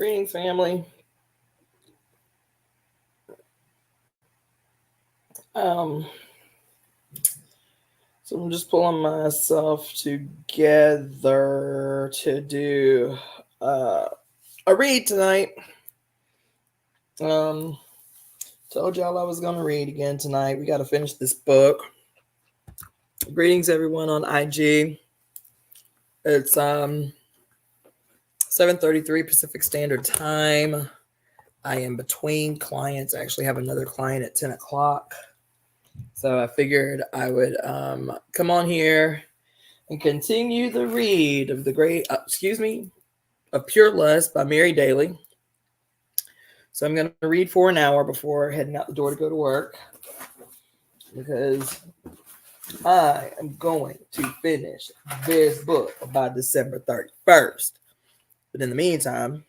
Greetings, family. So I'm just pulling myself together to do a read tonight. Told y'all I was gonna read again tonight. We got to finish this book. Greetings, everyone on IG. It's 7:33 Pacific Standard Time. I am between clients. I actually have another client at 10 o'clock. So I figured I would come on here and continue the read of of Pure Lust by Mary Daly. So I'm going to read for an hour before heading out the door to go to work, because I am going to finish this book by December 31st. But in the meantime,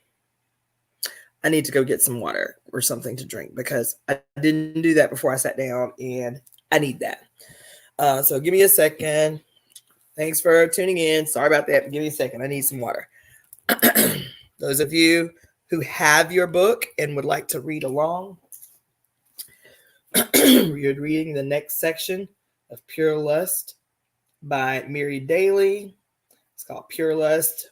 I need to go get some water or something to drink, because I didn't do that before I sat down, and I need that. So give me a second. Thanks for tuning in. Sorry about that, but give me a second. I need some water. Those of you who have your book and would like to read along, you're reading the next section of Pure Lust by Mary Daly. It's called Pure Lust,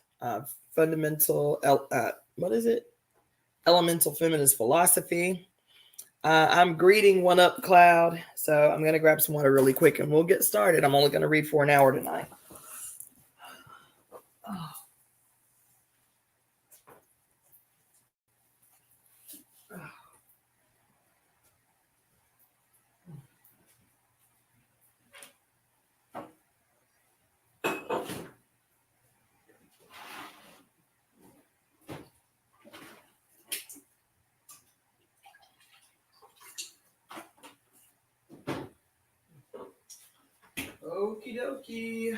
Elemental Feminist Philosophy. I'm greeting One Up Cloud, so I'm going to grab some water really quick and we'll get started. I'm only going to read for an hour tonight. Okie dokie.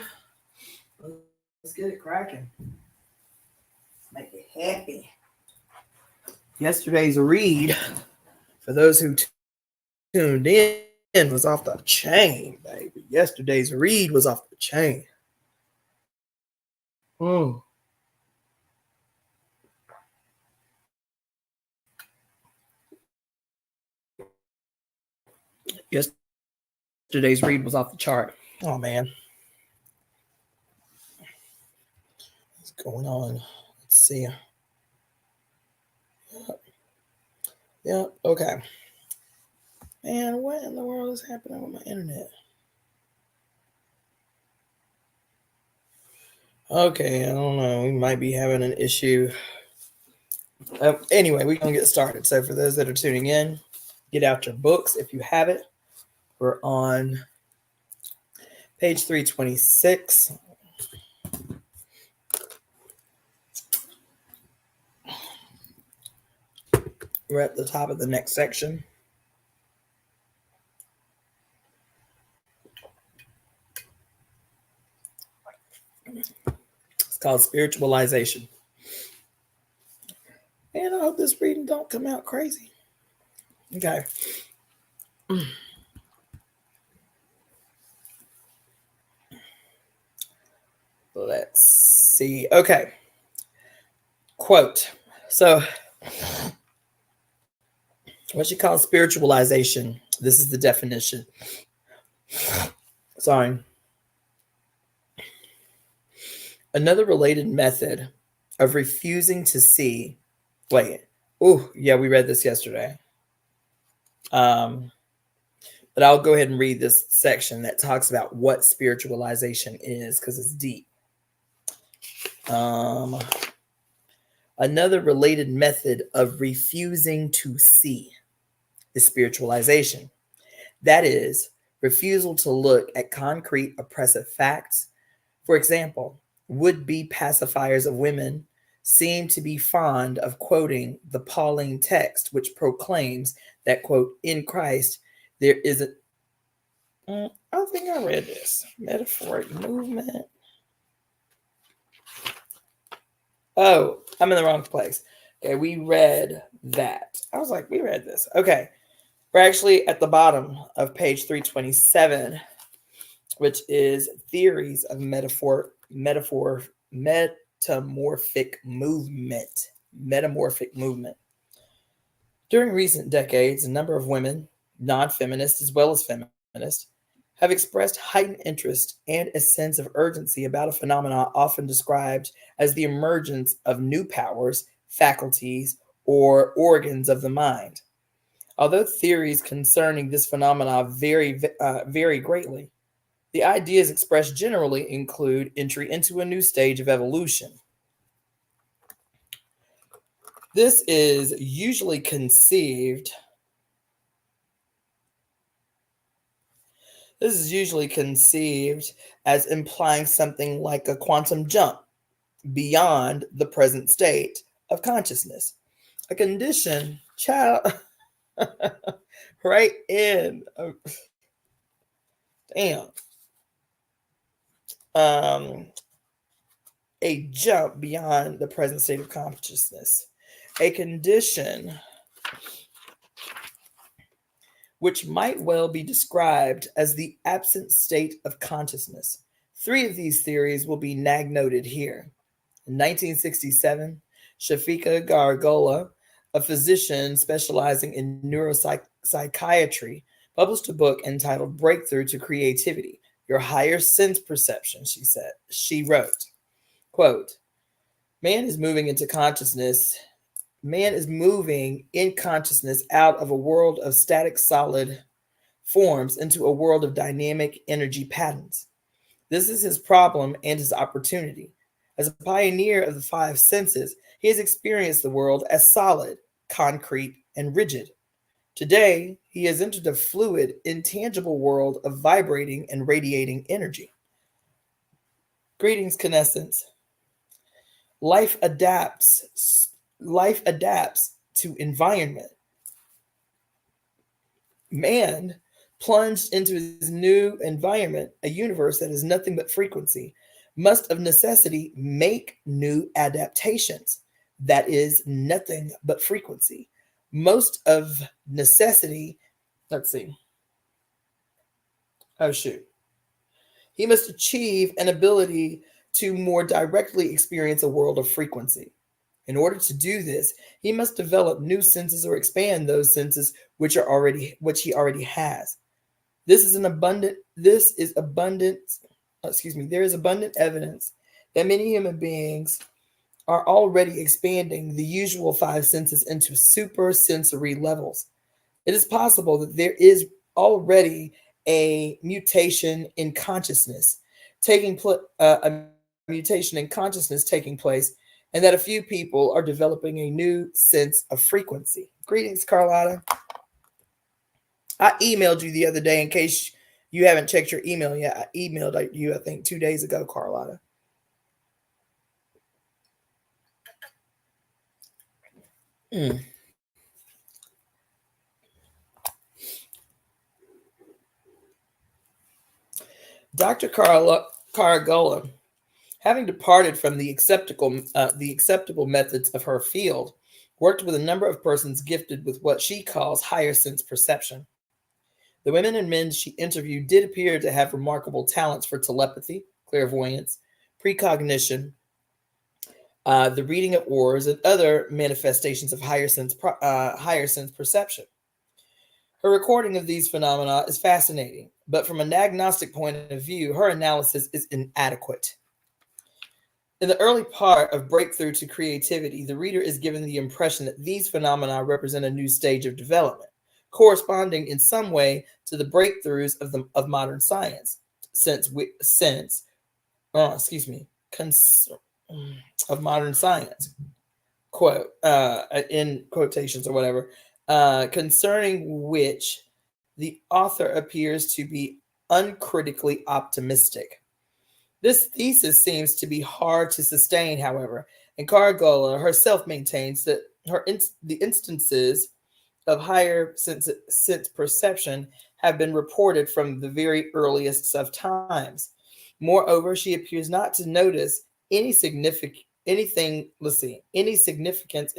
Let's get it cracking. Make it happy. Yesterday's read, for those who tuned in, was off the chain, baby. Yesterday's read was off the chain. Yesterday's read was off the chart. Oh, man. What's going on? Let's see. Yeah, okay. Man, what in the world is happening with my internet? Okay, I don't know. We might be having an issue. Anyway, we're going to get started. So for those that are tuning in, get out your books if you have it. We're on page 326. We're at the top of the next section. It's called Spiritualization. And I hope this reading don't come out crazy. Okay. Let's see. Okay. Quote. So, what she calls spiritualization. This is the definition. Sorry. Another related method of refusing to see. Wait. Oh, yeah, we read this yesterday. But I'll go ahead and read this section that talks about what spiritualization is, because it's deep. Another related method of refusing to see is spiritualization. That is, refusal to look at concrete oppressive facts. For example, would-be pacifiers of women seem to be fond of quoting the Pauline text, which proclaims that, quote, in Christ, there is I think I read this. Metaphoric movement. Oh, I'm in the wrong place. Okay, we read that. I was like, we read this. Okay. We're actually at the bottom of page 327, which is theories of metamorphic movement. metamorphic movement. During recent decades, a number of women, non-feminists as well as feminists, have expressed heightened interest and a sense of urgency about a phenomenon often described as the emergence of new powers, faculties, or organs of the mind. Although theories concerning this phenomenon vary greatly, the ideas expressed generally include entry into a new stage of evolution. This is usually conceived as implying something like a quantum jump beyond the present state of consciousness. A condition, child, right in, damn, a jump beyond the present state of consciousness. A condition which might well be described as the absent state of consciousness. Three of these theories will be noted here. In 1967, Shafika Gargola, a physician specializing in neuropsychiatry, published a book entitled Breakthrough to Creativity, Your Higher Sense Perception, she wrote, quote, Man is moving in consciousness out of a world of static solid forms into a world of dynamic energy patterns. This is his problem and his opportunity. As a pioneer of the five senses, he has experienced the world as solid, concrete, and rigid. Today, he has entered a fluid, intangible world of vibrating and radiating energy. Greetings, Knesset. Life adapts to environment. Man plunged into his new environment, a universe that is nothing but frequency, must of necessity make new adaptations. That is nothing but frequency. Most of necessity, He must achieve an ability to more directly experience a world of frequency. In order to do this, he must develop new senses or expand those senses which he already has. There is abundant evidence that many human beings are already expanding the usual five senses into supersensory levels. It is possible that there is already a mutation in consciousness taking place, and that a few people are developing a new sense of frequency. Greetings, Carlotta. I emailed you the other day in case you haven't checked your email yet. I emailed you, I think, 2 days ago, Carlotta. Dr. Caragola, having departed from the acceptable methods of her field, worked with a number of persons gifted with what she calls higher sense perception. The women and men she interviewed did appear to have remarkable talents for telepathy, clairvoyance, precognition, the reading of auras, and other manifestations of higher sense perception. Her recording of these phenomena is fascinating, but from an agnostic point of view, her analysis is inadequate. In the early part of Breakthrough to Creativity, the reader is given the impression that these phenomena represent a new stage of development, corresponding in some way to the breakthroughs of modern science, of modern science, quote, in quotations or whatever, concerning which the author appears to be uncritically optimistic. This thesis seems to be hard to sustain, however, and Caragola herself maintains that the instances of higher sense perception have been reported from the very earliest of times. Moreover, she appears not to notice any significance in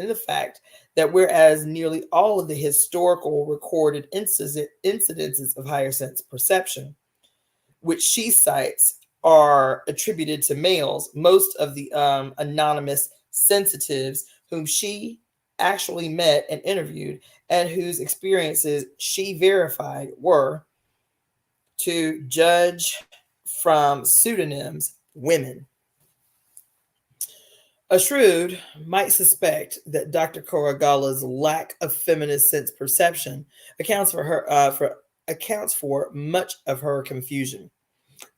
the fact that whereas nearly all of the historical recorded incidences of higher sense perception, which she cites, are attributed to males, most of the anonymous sensitives whom she actually met and interviewed, and whose experiences she verified were, to judge from pseudonyms, women. A shrewd might suspect that Dr. Korogala's lack of feminist sense perception accounts for much of her confusion.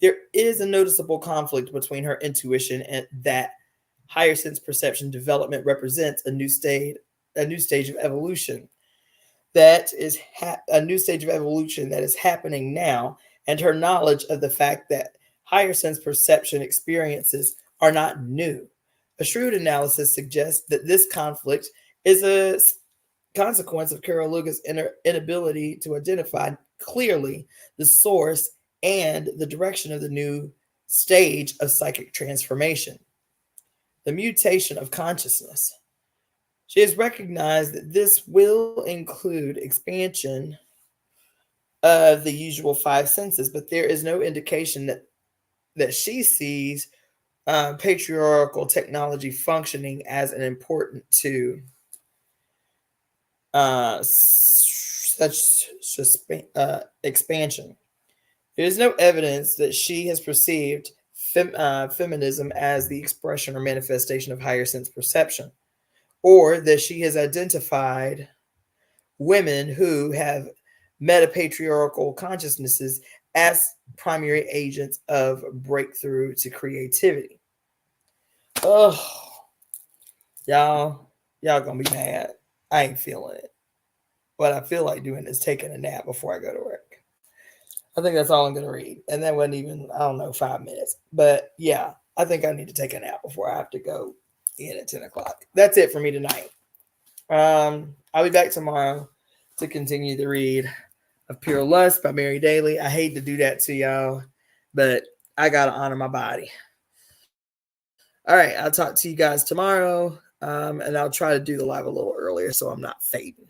There is a noticeable conflict between her intuition and that higher sense perception development represents a new stage of evolution a new stage of evolution that is happening now, and her knowledge of the fact that higher sense perception experiences are not new. A shrewd analysis suggests that this conflict is a consequence of Carol Luga's inability to identify clearly the source and the direction of the new stage of psychic transformation, the mutation of consciousness. She has recognized that this will include expansion of the usual five senses, but there is no indication that she sees patriarchal technology functioning as an important to such expansion. There is no evidence that she has perceived feminism as the expression or manifestation of higher sense perception, or that she has identified women who have metapatriarchal consciousnesses as primary agents of breakthrough to creativity. Oh, y'all gonna be mad. I ain't feeling it. What I feel like doing is taking a nap before I go to work. I think that's all I'm going to read. And that wasn't even, 5 minutes. But yeah, I think I need to take a nap before I have to go in at 10 o'clock. That's it for me tonight. I'll be back tomorrow to continue the read of Pure Lust by Mary Daly. I hate to do that to y'all, but I got to honor my body. All right, I'll talk to you guys tomorrow, and I'll try to do the live a little earlier so I'm not fading.